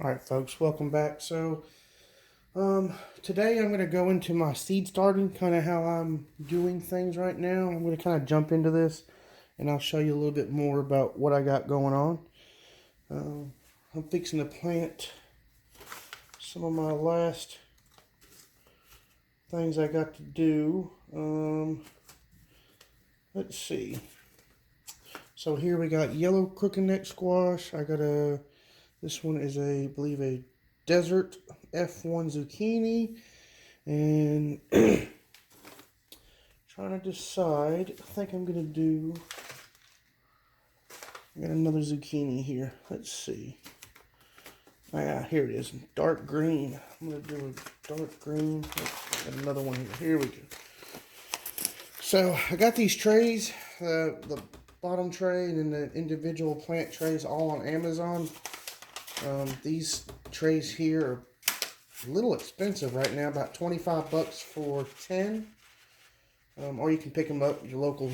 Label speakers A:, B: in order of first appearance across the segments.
A: Alright folks, welcome back. Today I'm going to go into my seed starting, kind of how I'm doing things right now. I'm going to kind of jump into this and I'll show you a little bit more about what I got going on. I'm fixing to plant some of my last things I got to do. Let's see. So here we got yellow crooked neck squash. This one is I believe a desert F1 zucchini, and trying to decide. I think I got another zucchini here. Let's see. Oh, yeah, here it is, dark green. I'm gonna do a dark green. Got another one here. Here we go. So I got these trays, the bottom tray and then the individual plant trays, all on Amazon. These trays here are a little expensive right now, about 25 bucks for 10. Or you can pick them up at your local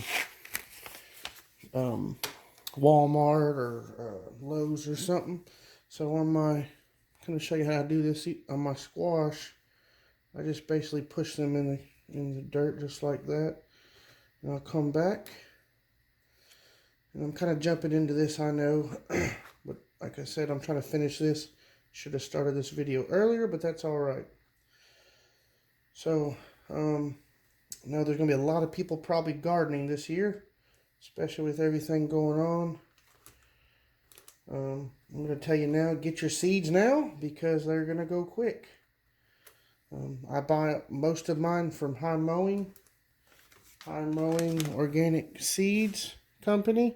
A: Walmart or Lowe's or something. So I'm going to show you how to do this on my squash. I just basically push them in the dirt just like that. And I'll come back. And I'm kind of jumping into this, I know. But like I said, I'm trying to finish this. Should have started this video earlier, but that's alright. So, now there's going to be a lot of people probably gardening this year, especially with everything going on. I'm going to tell you now, get your seeds now because they're going to go quick. I buy most of mine from High Mowing Organic Seeds Company.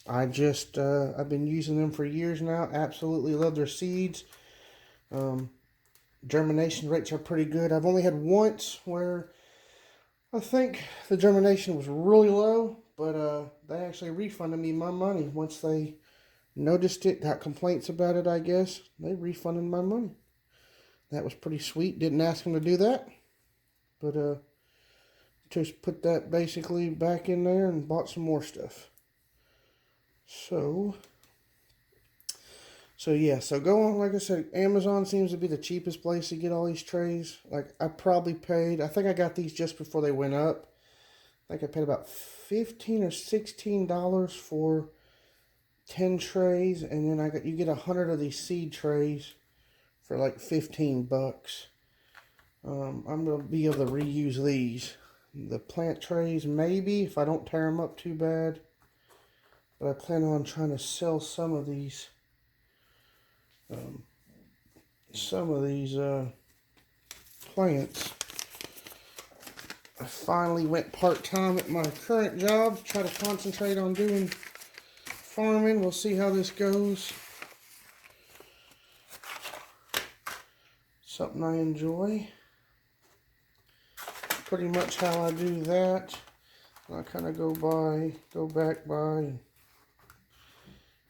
A: I've been using them for years now. Absolutely love their seeds. Germination rates are pretty good. I've only had once where I think the germination was really low, but they actually refunded me my money once they noticed it, got complaints about it, I guess. They refunded my money. That was pretty sweet. Didn't ask them to do that, but just put that basically back in there and bought some more stuff. So yeah, so go on, like I said, Amazon seems to be the cheapest place to get all these trays. Like, I probably paid, I think I got these just before they went up. I think I paid about $15 or $16 for 10 trays, and then you get 100 of these seed trays for like 15 bucks. I'm going to be able to reuse these. The plant trays, maybe, if I don't tear them up too bad. But I plan on trying to sell some of these plants. I finally went part-time at my current job to try to concentrate on doing farming. We'll see how this goes. Something I enjoy. Pretty much how I do that. I kind of go back by.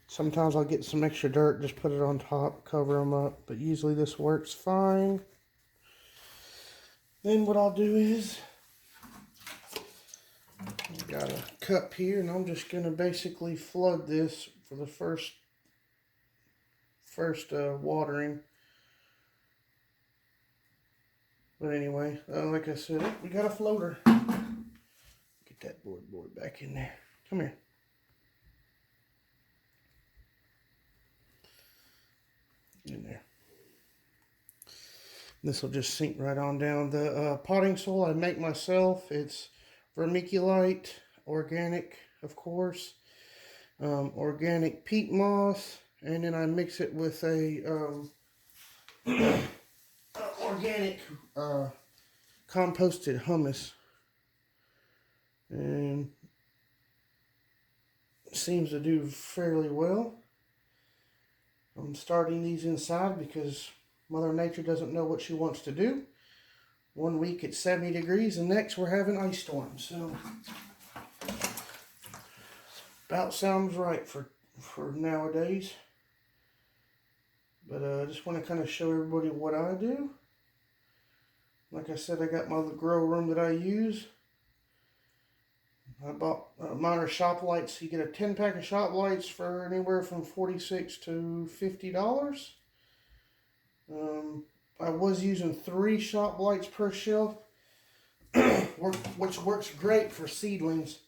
A: Sometimes I'll get some extra dirt, just put it on top, cover them up, but usually this works fine. Then what I'll do is, I've got a cup here, and I'm just going to basically flood this for the first watering. But anyway, like I said, we got a floater. Get that board back in there. Come here. In there. This will just sink right on down. The potting soil I make myself. It's vermiculite, organic, of course, organic peat moss, and then I mix it with a organic composted humus, and it seems to do fairly well. I'm starting these inside because Mother Nature doesn't know what she wants to do. One week it's 70 degrees, and next we're having ice storms. So about sounds right for nowadays. But I just want to kind of show everybody what I do. Like I said, I got my little grow room that I use. I bought minor shop lights. You get a 10-pack of shop lights for anywhere from $46 to $50. I was using 3 shop lights per shelf, which works great for seedlings.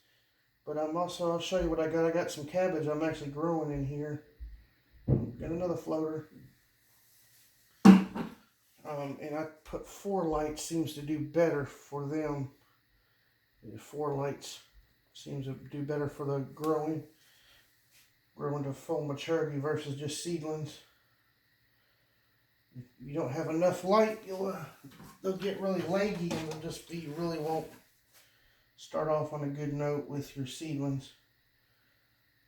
A: But I'll show you what I got. I got some cabbage I'm actually growing in here. Got another floater. And I put 4 lights, seems to do better for them. 4 lights seems to do better for the growing to full maturity versus just seedlings. If you don't have enough light, they'll get really leggy and you really won't start off on a good note with your seedlings.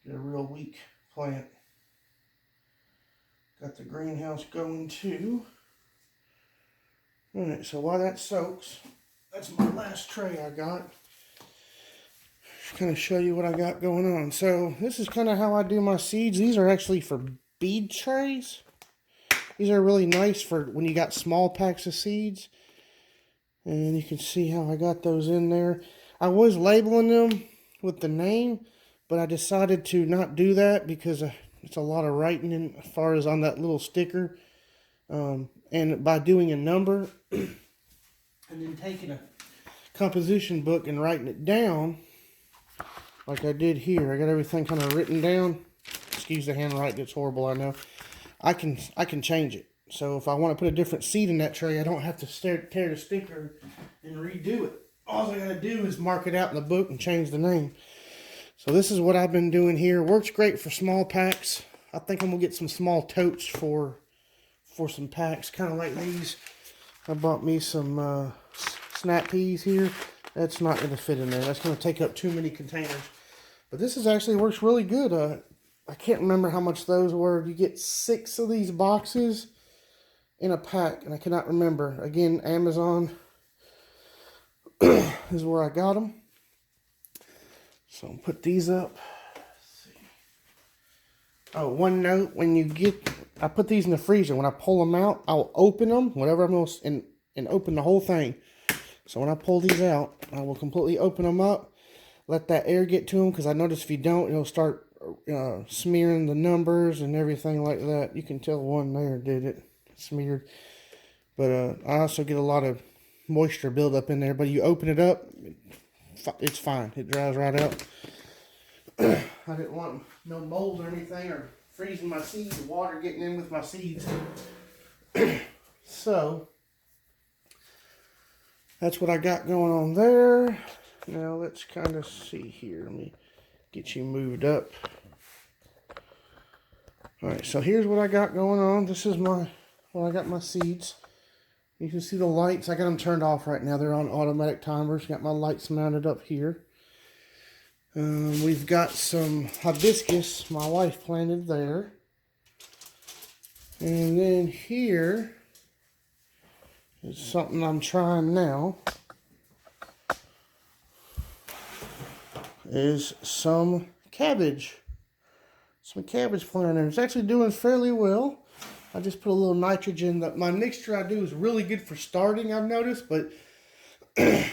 A: Get a real weak plant. Got the greenhouse going too. Alright, so while that soaks, that's my last tray I got. Just kind of show you what I got going on. So this is kind of how I do my seeds. These are actually for bead trays. These are really nice for when you got small packs of seeds. And you can see how I got those in there. I was labeling them with the name, but I decided to not do that because it's a lot of writing as far as on that little sticker. And by doing a number and then taking a composition book and writing it down, like I did here, I got everything kind of written down. Excuse the handwriting, it's horrible, I know. I can change it. So if I want to put a different seed in that tray, I don't have to tear the sticker and redo it. All I got to do is mark it out in the book and change the name. So this is what I've been doing here. Works great for small packs. I think I'm going to get some small totes for some packs, kind of like these. I bought me some snap peas here. That's not going to fit in there. That's going to take up too many containers. But this is actually works really good. I can't remember how much those were. You get 6 of these boxes in a pack, and I cannot remember. Again, Amazon is where I got them. So I'll put these up. Let's see. Oh, one note, I put these in the freezer. When I pull them out, I'll open them, whatever I'm going to, and open the whole thing. So when I pull these out, I will completely open them up, let that air get to them, because I notice if you don't, it'll start smearing the numbers and everything like that. You can tell one there did it, smeared. But I also get a lot of moisture buildup in there. But you open it up, it's fine. It dries right out. I didn't want no mold or anything, or freezing my seeds, water getting in with my seeds. So that's what I got going on there. Now let's kind of see here. Let me get you moved up. Alright, so here's what I got going on. This is where I got my seeds. You can see the lights. I got them turned off right now. They're on automatic timers. Got my lights mounted up here. We've got some hibiscus my wife planted there. And then here is something I'm trying now. Is some cabbage. Some cabbage planted. It's actually doing fairly well. I just put a little nitrogen. My mixture I do is really good for starting, I've noticed, but I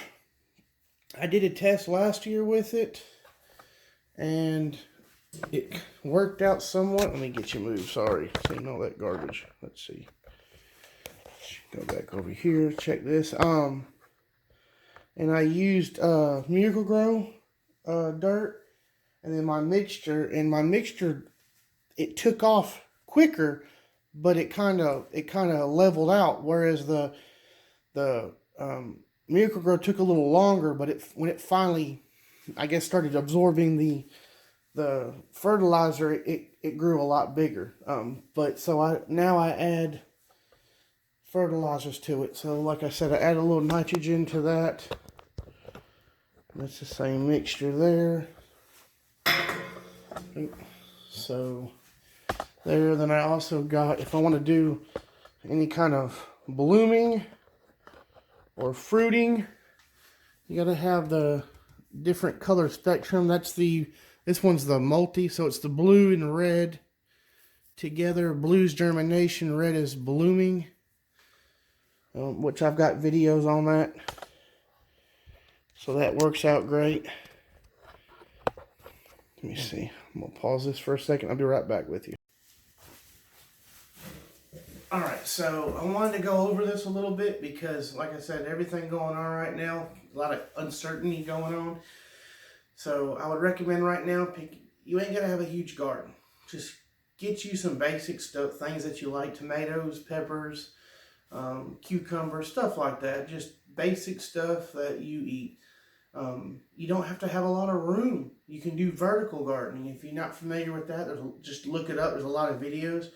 A: did a test last year with it, and it worked out somewhat. Let me get you moved. Sorry, seeing all that garbage. Let's see. Go back over here. Check this. And I used Video.Guru dirt, and then my mixture. And my mixture, it took off quicker, but it kind of leveled out. Whereas the Video.Guru took a little longer, but when it finally, I guess, started absorbing the fertilizer, it grew a lot bigger. But so now I add fertilizers to it. So like I said, I add a little nitrogen to that. That's the same mixture there. So there. Then I also got, if I want to do any kind of blooming or fruiting, you got to have the different color spectrum. This one's the multi, so it's the blue and red together. Blue's germination, red is blooming, which I've got videos on that. So that works out great. Let me see. I'm going to pause this for a second. I'll be right back with you. Alright, so I wanted to go over this a little bit because, like I said, everything going on right now, a lot of uncertainty going on. So I would recommend right now, you ain't got to have a huge garden. Just get you some basic stuff, things that you like, tomatoes, peppers, cucumbers, stuff like that. Just basic stuff that you eat. You don't have to have a lot of room. You can do vertical gardening. If you're not familiar with that, just look it up. There's a lot of videos.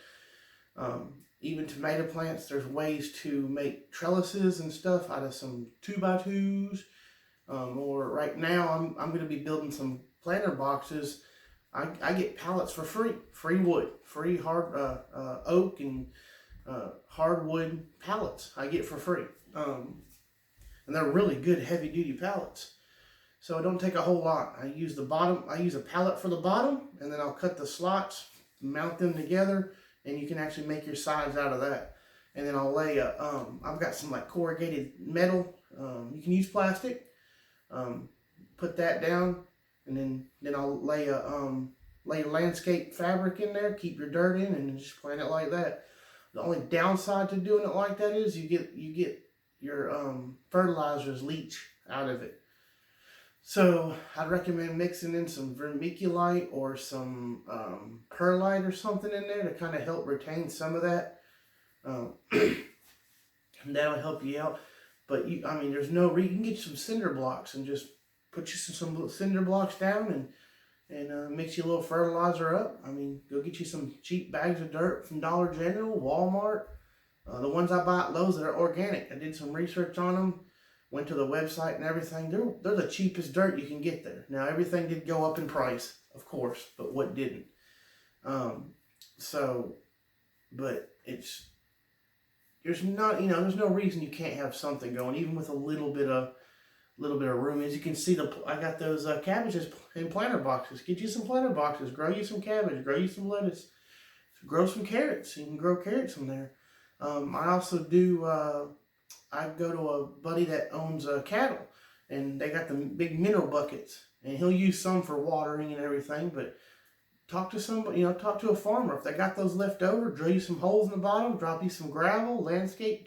A: Even tomato plants, there's ways to make trellises and stuff out of some 2x2s. Or right now, I'm going to be building some planter boxes. I get pallets for free wood, free hard oak and hardwood pallets I get for free. And they're really good heavy duty pallets. So it don't take a whole lot. I use a pallet for the bottom, and then I'll cut the slots, mount them together, and you can actually make your sides out of that. And then I'll lay I've got some like corrugated metal. You can use plastic. Put that down, and then I'll lay landscape fabric in there, keep your dirt in, and just plant it like that. The only downside to doing it like that is you get your fertilizers leach out of it. So I'd recommend mixing in some vermiculite or some perlite or something in there to kind of help retain some of that. And that'll help you out. But there's no reason. You can get some cinder blocks and just put you some cinder blocks down and mix your little fertilizer up. Go get you some cheap bags of dirt from Dollar General, Walmart. The ones I buy at Lowe's that are organic. I did some research on them. Went to the website and everything. They're the cheapest dirt you can get there. Now everything did go up in price, of course, but what didn't? But there's no reason you can't have something going, even with a little bit of room. As you can see, I got those cabbages in planter boxes. Get you some planter boxes. Grow you some cabbage. Grow you some lettuce. Grow some carrots. You can grow carrots in there. I also do. I go to a buddy that owns cattle, and they got the big mineral buckets, and he'll use some for watering and everything. But talk to somebody, talk to a farmer. If they got those left over, drill you some holes in the bottom, drop you some gravel, landscape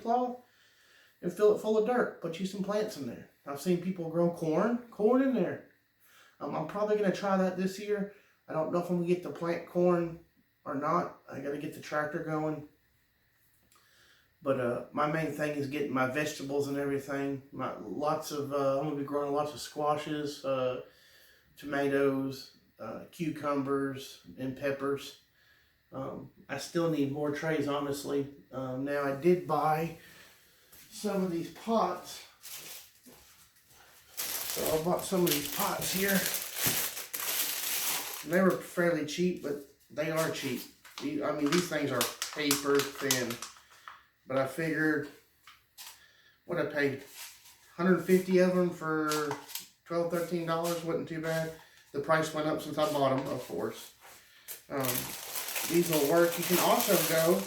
A: cloth, and fill it full of dirt. Put you some plants in there. I've seen people grow corn in there. I'm probably going to try that this year. I don't know if I'm going to get to plant corn or not. I got to get the tractor going. But my main thing is getting my vegetables and everything. I'm going to be growing lots of squashes, tomatoes, cucumbers, and peppers. I still need more trays, honestly. Now I did buy some of these pots. So I bought some of these pots here. And they were fairly cheap, but they are cheap. These things are paper thin. But I figured, what I paid, 150 of them for $12, $13 wasn't too bad. The price went up since I bought them, of course. These will work. You can also go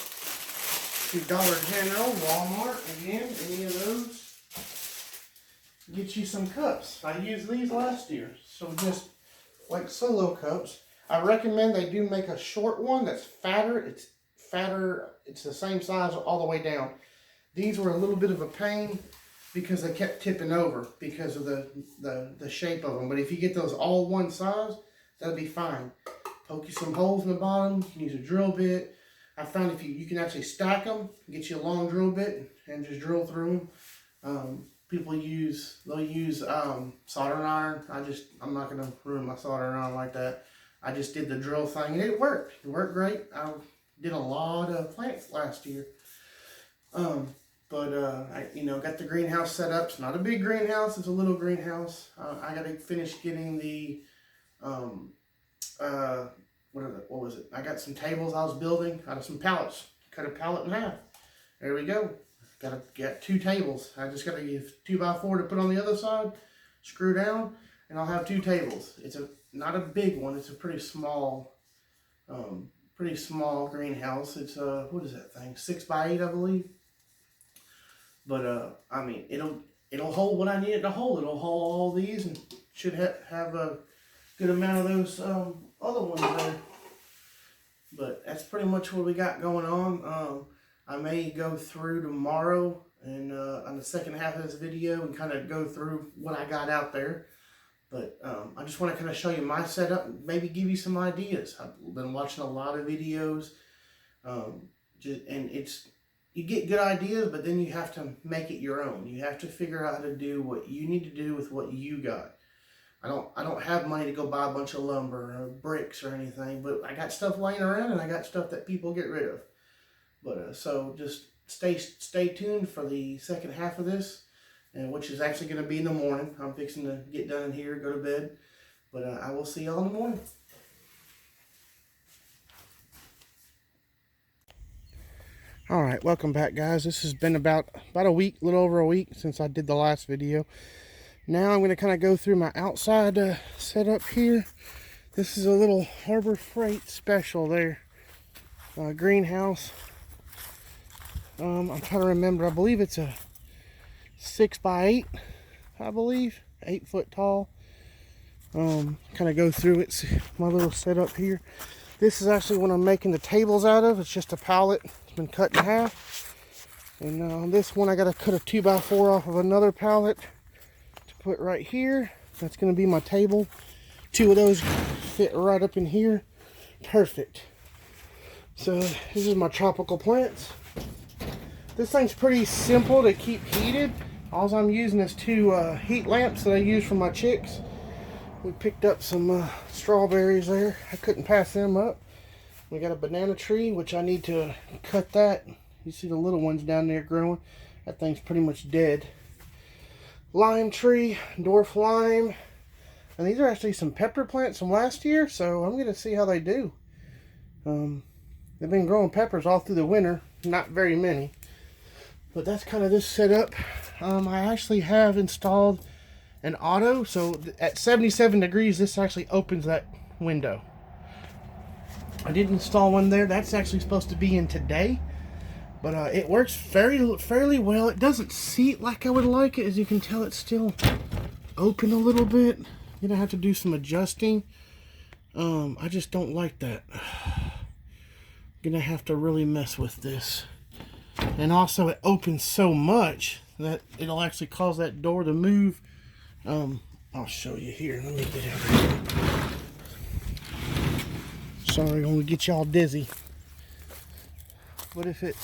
A: to Dollar General, Walmart, again, any of those. Get you some cups. I used these last year. So just like solo cups. I recommend they do make a short one that's fatter. It's fatter. It's the same size all the way down. These were a little bit of a pain because they kept tipping over because of the shape of them. But if you get those all one size, that'll be fine. Poke you some holes in the bottom. You can use a drill bit. I found if you can actually stack them, get you a long drill bit and just drill through them. They'll use soldering iron. I'm not gonna ruin my soldering iron like that. I just did the drill thing and it worked. It worked great. I did a lot of plants last year. I got the greenhouse set up. It's not a big greenhouse. It's a little greenhouse. I got to finish getting the, what was it? I got some tables I was building out of some pallets. Cut a pallet in half. There we go. Got 2 tables. I just got to use 2x4 to put on the other side, screw down, and I'll have 2 tables. It's not a big one. It's a pretty small greenhouse. It's what is that thing? 6x8, I believe. But it'll hold what I need it to hold. It'll hold all these and should have good amount of those other ones there. But that's pretty much what we got going on. I may go through tomorrow and on the second half of this video and kind of go through what I got out there. But I just want to kind of show you my setup and maybe give you some ideas. I've been watching a lot of videos, and you get good ideas, but then you have to make it your own. You have to figure out how to do what you need to do with what you got. I don't have money to go buy a bunch of lumber or bricks or anything, but I got stuff laying around and I got stuff that people get rid of. But so just stay tuned for the second half of this, and which is actually going to be in the morning. I'm fixing to get done in here, go to bed, but I will see y'all in the morning. All right, welcome back, guys. This has been about a week, a little over a week since I did the last video. Now I'm going to kind of go through my outside setup here. This is a little Harbor Freight special there, greenhouse. I'm trying to remember. I believe it's a 6x8. I believe 8 foot tall. Kind of go through it. See my little setup here. This is actually what I'm making the tables out of. It's just a pallet. It's been cut in half. And on this one, I got to cut a 2x4 off of another pallet to put right here. That's going to be my table. 2 of those fit right up in here. Perfect. So this is my tropical plants. This thing's pretty simple to keep heated. All I'm using is 2 heat lamps that I use for my chicks. We picked up some strawberries there. I couldn't pass them up. We got a banana tree, which I need to cut that. You see the little ones down there growing. That thing's pretty much dead. Lime tree, dwarf lime. And these are actually some pepper plants from last year, so I'm going to see how they do. They've been growing peppers all through the winter. Not very many. But that's kind of this setup. I actually have installed an auto, so at 77 degrees this actually opens that window. I did install one there. That's actually supposed to be in today, but it works fairly well. It doesn't seat like I would like it. As you can tell, it's still open a little bit. I'm gonna have to do some adjusting. I just don't like that. I'm gonna have to really mess with this. And also it opens so much that it'll actually cause that door to move. I'll show you here. Let me get out of here. Sorry, I'm gonna get y'all dizzy. But if it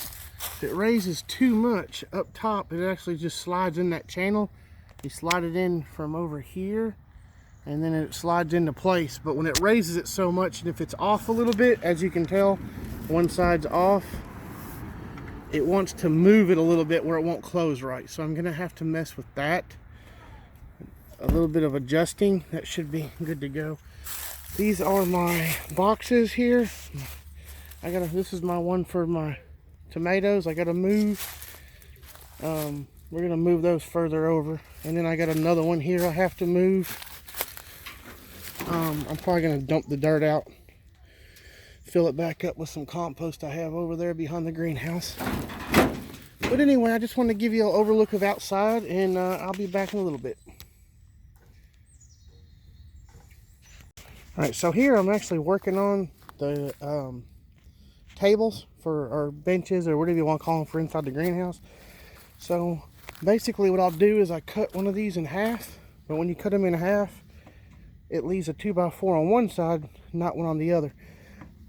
A: raises too much up top, it actually just slides in that channel. You slide it in from over here, and then it slides into place. But when it raises it so much, and if it's off a little bit, as you can tell, one side's off, it wants to move it a little bit where it won't close right. So I'm gonna have to mess with that. A little bit of adjusting. That should be good to go. These are my boxes here. This is my one for my tomatoes. I gotta move. We're gonna move those further over. And then I got another one here I have to move. I'm probably gonna dump the dirt out. Fill it back up with some compost I have over there behind the greenhouse. But anyway, I just wanted to give you an overlook of outside, and I'll be back in a little bit. Alright, so here I'm actually working on the tables or benches, or whatever you want to call them, for inside the greenhouse. So basically what I'll do is I cut one of these in half, but when you cut them in half, it leaves a 2x4 on one side, not one on the other.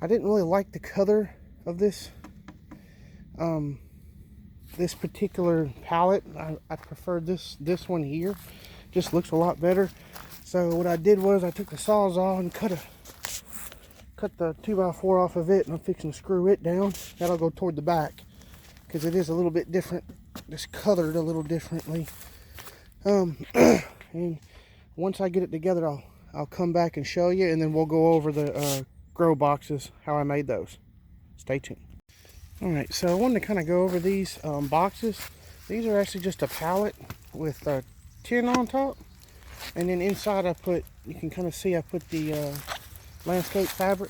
A: I didn't really like the color of this this particular palette. I preferred this one here. Just looks a lot better. So what I did was I took the Sawzall and cut the 2x4 off of it, and I'm fixing to screw it down. That'll go toward the back because it is a little bit different, just colored a little differently. And once I get it together, I'll come back and show you, and then we'll go over the grow boxes, how I made those. Stay tuned. Alright, so I wanted to kind of go over these boxes. These are actually just a pallet with tin on top. And then inside you can kind of see I put the landscape fabric,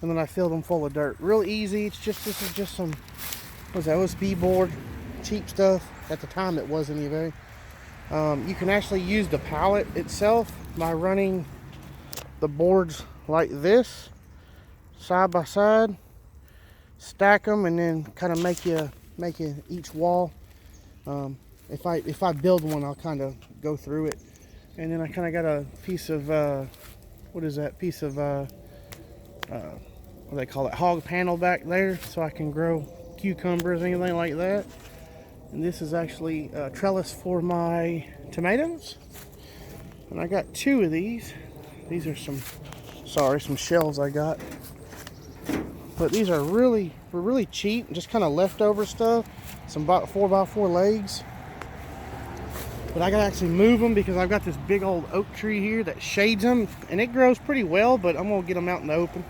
A: and then I filled them full of dirt. Real easy. This is just some, what's that, OSB board, cheap stuff. At the time it was anyway. You can actually use the pallet itself by running the boards like this, side by side, stack them, and then kind of make you each wall. If I build one, I'll kind of go through it, and then I kind of got a piece of what is that piece of what do they call it, hog panel back there, so I can grow cucumbers, anything like that. And this is actually a trellis for my tomatoes, and I got 2 of these. These are some shells I got, but these are really cheap, just kind of leftover stuff. Some 4x4 legs, but I gotta actually move them because I've got this big old oak tree here that shades them, and it grows pretty well, but I'm gonna get them out in the open.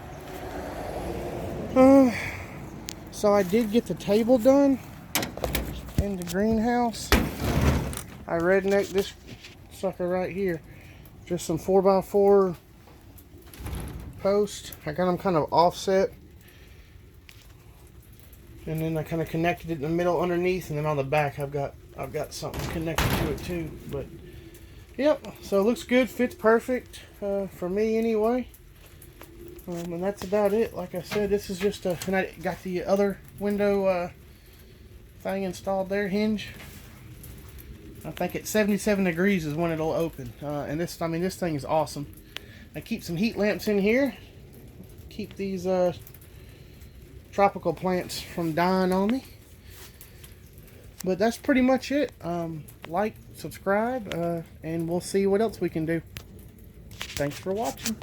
A: So I did get the table done in the greenhouse. I rednecked this sucker right here. Just some 4x4 posts. I got them kind of offset, and then I kind of connected it in the middle underneath, and then on the back I've got something connected to it too. But yep, so it looks good, fits perfect for me anyway. And that's about it. Like I said, this is just and I got the other window thing installed there, hinge. I think at 77 degrees is when it'll open. And this thing is awesome. I keep some heat lamps in here. Keep these tropical plants from dying on me. But that's pretty much it. Like, subscribe, and we'll see what else we can do. Thanks for watching.